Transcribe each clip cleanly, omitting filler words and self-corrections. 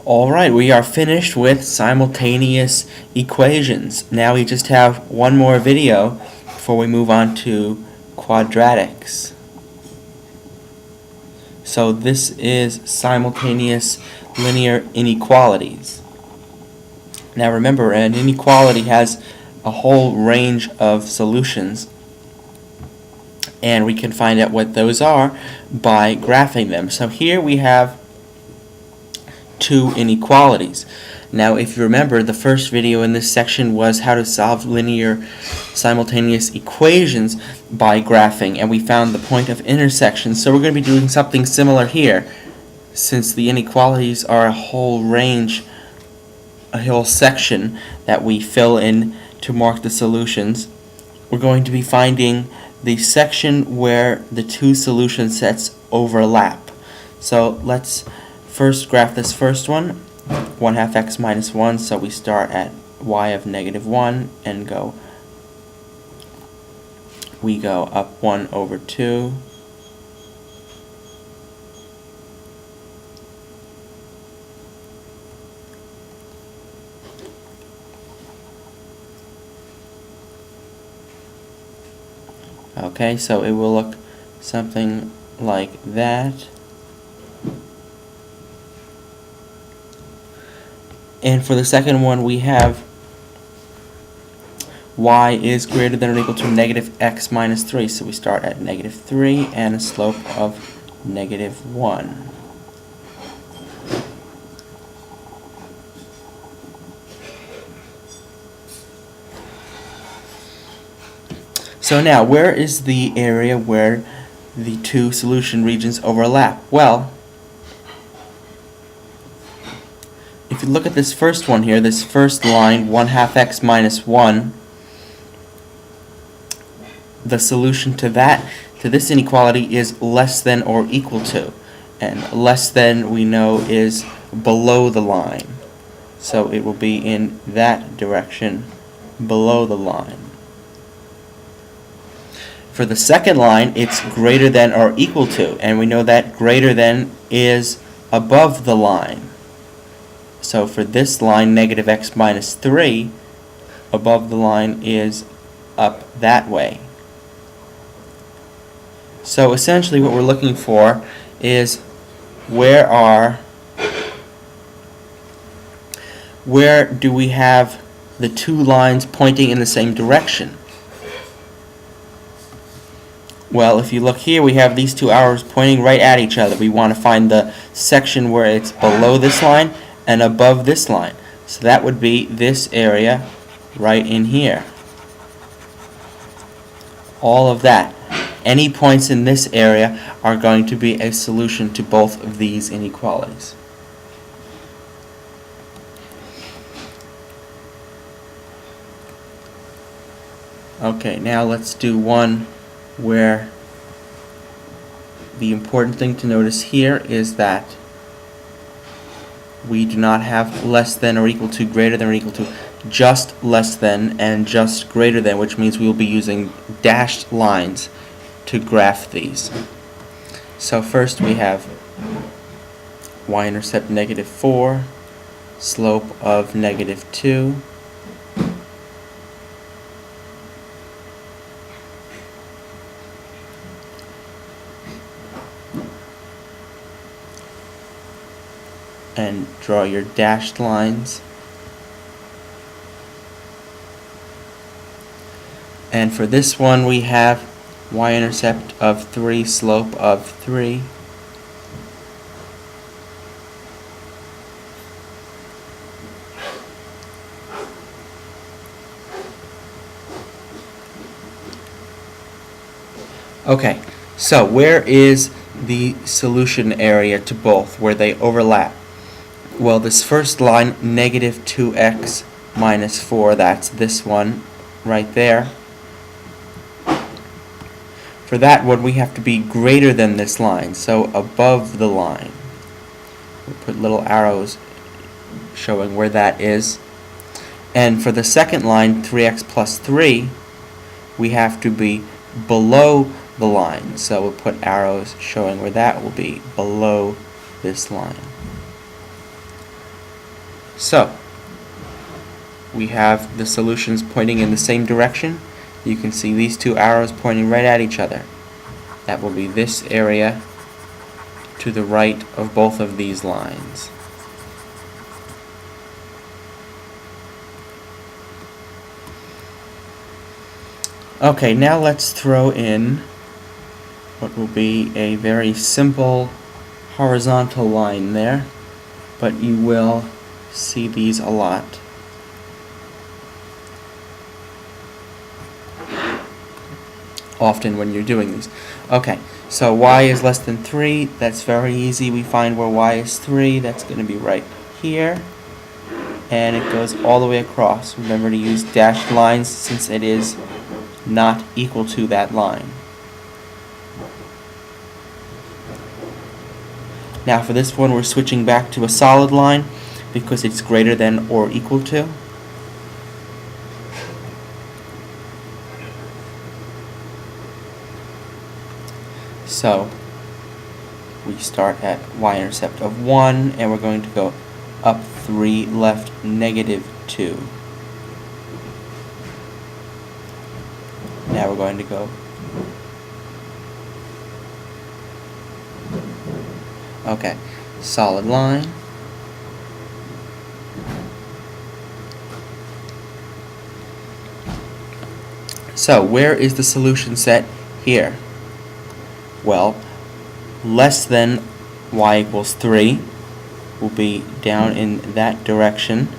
Alright, we are finished with simultaneous equations. Now we just have one more video before we move on to quadratics. So this is simultaneous linear inequalities. Now remember, an inequality has a whole range of solutions, and we can find out what those are by graphing them. So here we have two inequalities. Now if you remember, the first video in this section was how to solve linear simultaneous equations by graphing, and we found the point of intersection. So we're going to be doing something similar here. Since the inequalities are a whole range, a whole section that we fill in to mark the solutions, we're going to be finding the section where the two solution sets overlap. So let's first graph this first one, 1/2 x minus 1, so we start at y of -1 and we go up 1 over 2. Okay, so it will look something like that. And for the second one, we have y is greater than or equal to -x minus 3. So we start at -3 and a slope of -1. So now, where is the area where the two solution regions overlap? Well, if you look at this first one here, this first line, 1/2 x minus 1, the solution to this inequality is less than or equal to. And less than, we know, is below the line. So it will be in that direction, below the line. For the second line, it's greater than or equal to, and we know that greater than is above the line. So for this line, -x minus 3, above the line is up that way. So essentially what we're looking for is where do we have the two lines pointing in the same direction? Well, if you look here, we have these two arrows pointing right at each other. We want to find the section where it's below this line and above this line. So that would be this area right in here. All of that. Any points in this area are going to be a solution to both of these inequalities. Okay, now let's do one where the important thing to notice here is that we do not have less than or equal to, greater than or equal to, just less than and just greater than, which means we will be using dashed lines to graph these. So first we have y-intercept -4, slope of -2, and draw your dashed lines. And for this one we have y-intercept of 3, slope of 3. Okay, so where is the solution area to both, where they overlap? Well, this first line, -2x minus 4, that's this one right there. For that one, we have to be greater than this line, so above the line. We'll put little arrows showing where that is. And for the second line, 3x plus 3, we have to be below the line. So we'll put arrows showing where that will be, below this line. So we have the solutions pointing in the same direction. You can see these two arrows pointing right at each other. That will be this area to the right of both of these lines. Okay, now let's throw in what will be a very simple horizontal line there, but you will see these a lot. Often when you're doing these. Okay, so y is less than 3. That's very easy. We find where y is 3. That's going to be right here. And it goes all the way across. Remember to use dashed lines since it is not equal to that line. Now for this one we're switching back to a solid line because it's greater than or equal to. So we start at y-intercept of 1 and we're going to go up 3, left -2. Now we're going to go okay, solid line. So where is the solution set here? Well, less than y equals 3 will be down in that direction,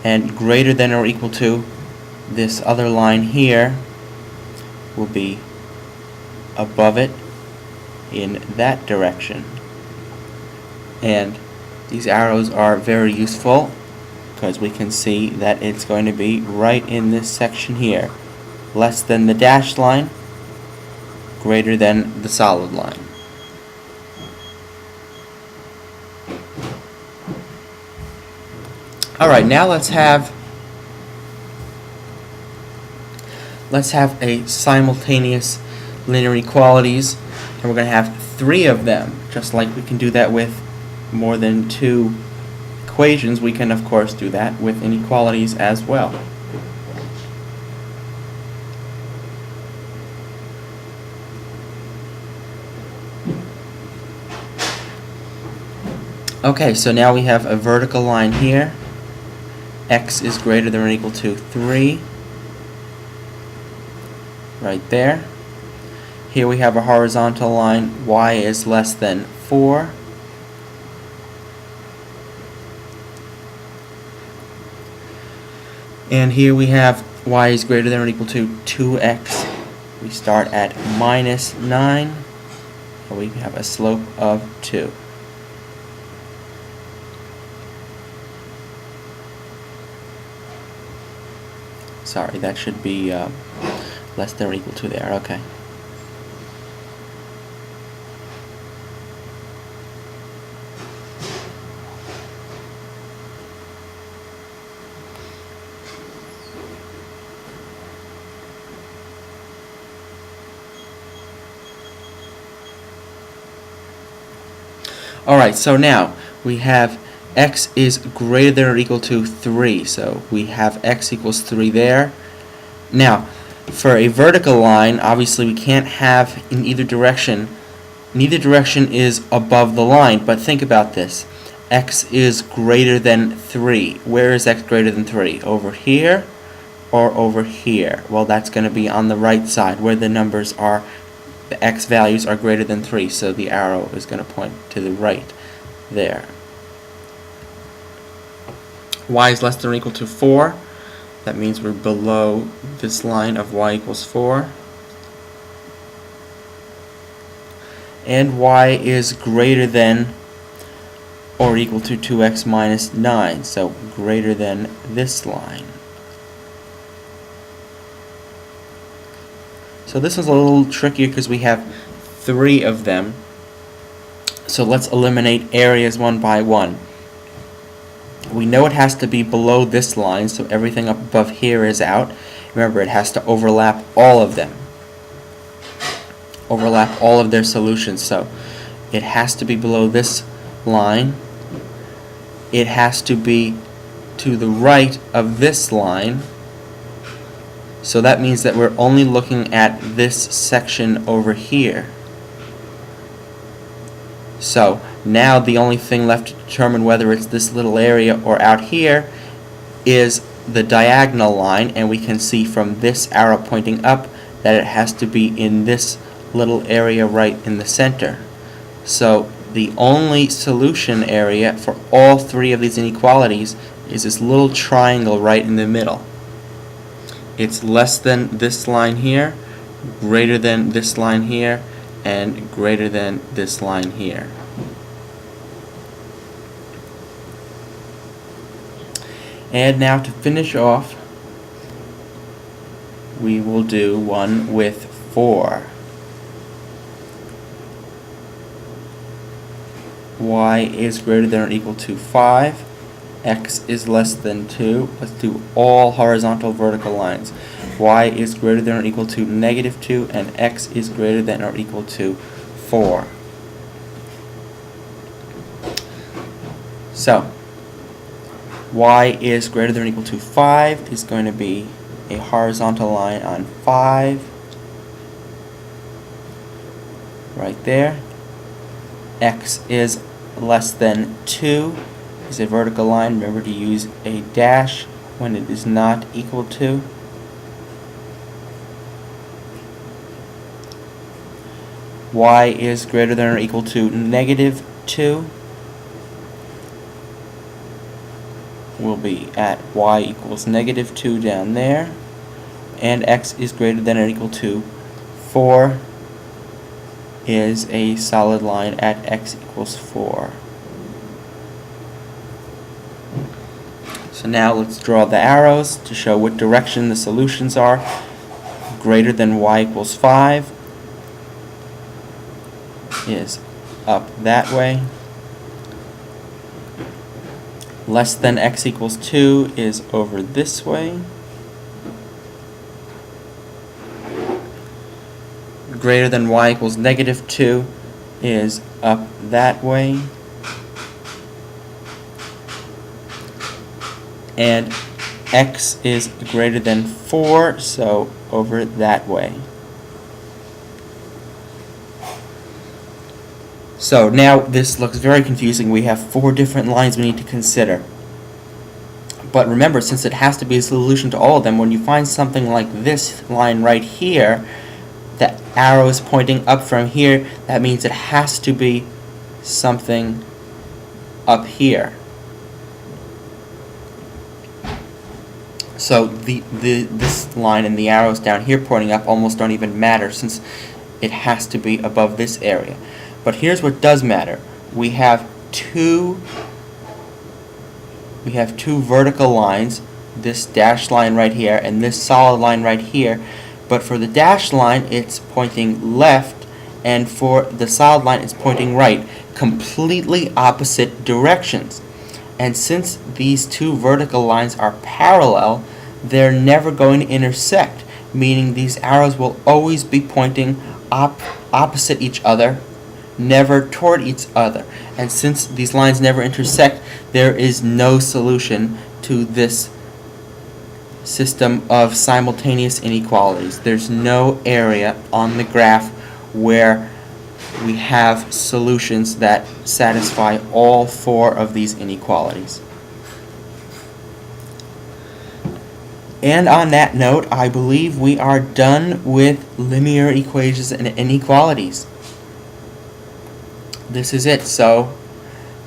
and greater than or equal to this other line here will be above it in that direction. And these arrows are very useful because we can see that it's going to be right in this section here. Less than the dashed line, greater than the solid line. Alright, now let's have a simultaneous linear inequalities, and we're going to have 3 of them. Just like we can do that with more than 2 equations, we can of course do that with inequalities as well. Okay, so now we have a vertical line here. X is greater than or equal to 3. Right there. Here we have a horizontal line. Y is less than 4. And here we have y is greater than or equal to 2x. We start at -9, and we have a slope of 2. Sorry, that should be less than or equal to there. Okay. Alright, so now we have x is greater than or equal to 3. So we have x equals 3 there. Now, for a vertical line, obviously we can't have in either direction. Neither direction is above the line, but think about this. X is greater than 3. Where is x greater than 3? Over here or over here? Well, that's going to be on the right side where the numbers are. The x values are greater than 3, so the arrow is going to point to the right there. Y is less than or equal to 4. That means we're below this line of y equals 4. And y is greater than or equal to 2x minus 9, so greater than this line. So this is a little trickier because we have 3 of them. So let's eliminate areas one by one. We know it has to be below this line, so everything up above here is out. Remember, it has to overlap all of them. Overlap all of their solutions. So it has to be below this line. it has to be to the right of this line. So that means that we're only looking at this section over here. So now the only thing left to determine whether it's this little area or out here is the diagonal line, and we can see from this arrow pointing up that it has to be in this little area right in the center. So the only solution area for all three of these inequalities is this little triangle right in the middle. It's less than this line here, greater than this line here, and greater than this line here. And now to finish off, we will do one with 4. Y is greater than or equal to 5. X is less than 2. Let's do all horizontal vertical lines. Y is greater than or equal to -2, and X is greater than or equal to 4. So, Y is greater than or equal to 5 is going to be a horizontal line on 5, right there. X is less than 2 is a vertical line. Remember to use a dash when it is not equal to. Y is greater than or equal to -2. Will be at Y equals -2 down there. And X is greater than or equal to 4 is a solid line at X equals 4. So now let's draw the arrows to show what direction the solutions are. Greater than Y equals 5 is up that way. Less than X equals 2 is over this way. Greater than Y equals -2 is up that way. And X is greater than 4, so over that way. So now this looks very confusing. We have 4 different lines we need to consider. But remember, since it has to be a solution to all of them, when you find something like this line right here, the arrow is pointing up from here, that means it has to be something up here. So this line and the arrows down here pointing up almost don't even matter, since it has to be above this area. But here's what does matter. We have two vertical lines, this dashed line right here and this solid line right here. But for the dashed line, it's pointing left, and for the solid line, it's pointing right. Completely opposite directions. And since these two vertical lines are parallel, they're never going to intersect, meaning these arrows will always be pointing opposite each other, never toward each other. And since these lines never intersect, there is no solution to this system of simultaneous inequalities. There's no area on the graph where we have solutions that satisfy all 4 of these inequalities. And on that note, I believe we are done with linear equations and inequalities. This is it. So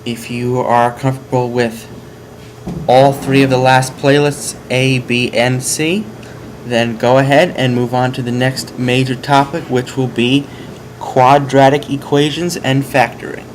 if you are comfortable with all 3 of the last playlists, A, B, and C, then go ahead and move on to the next major topic, which will be quadratic equations and factoring.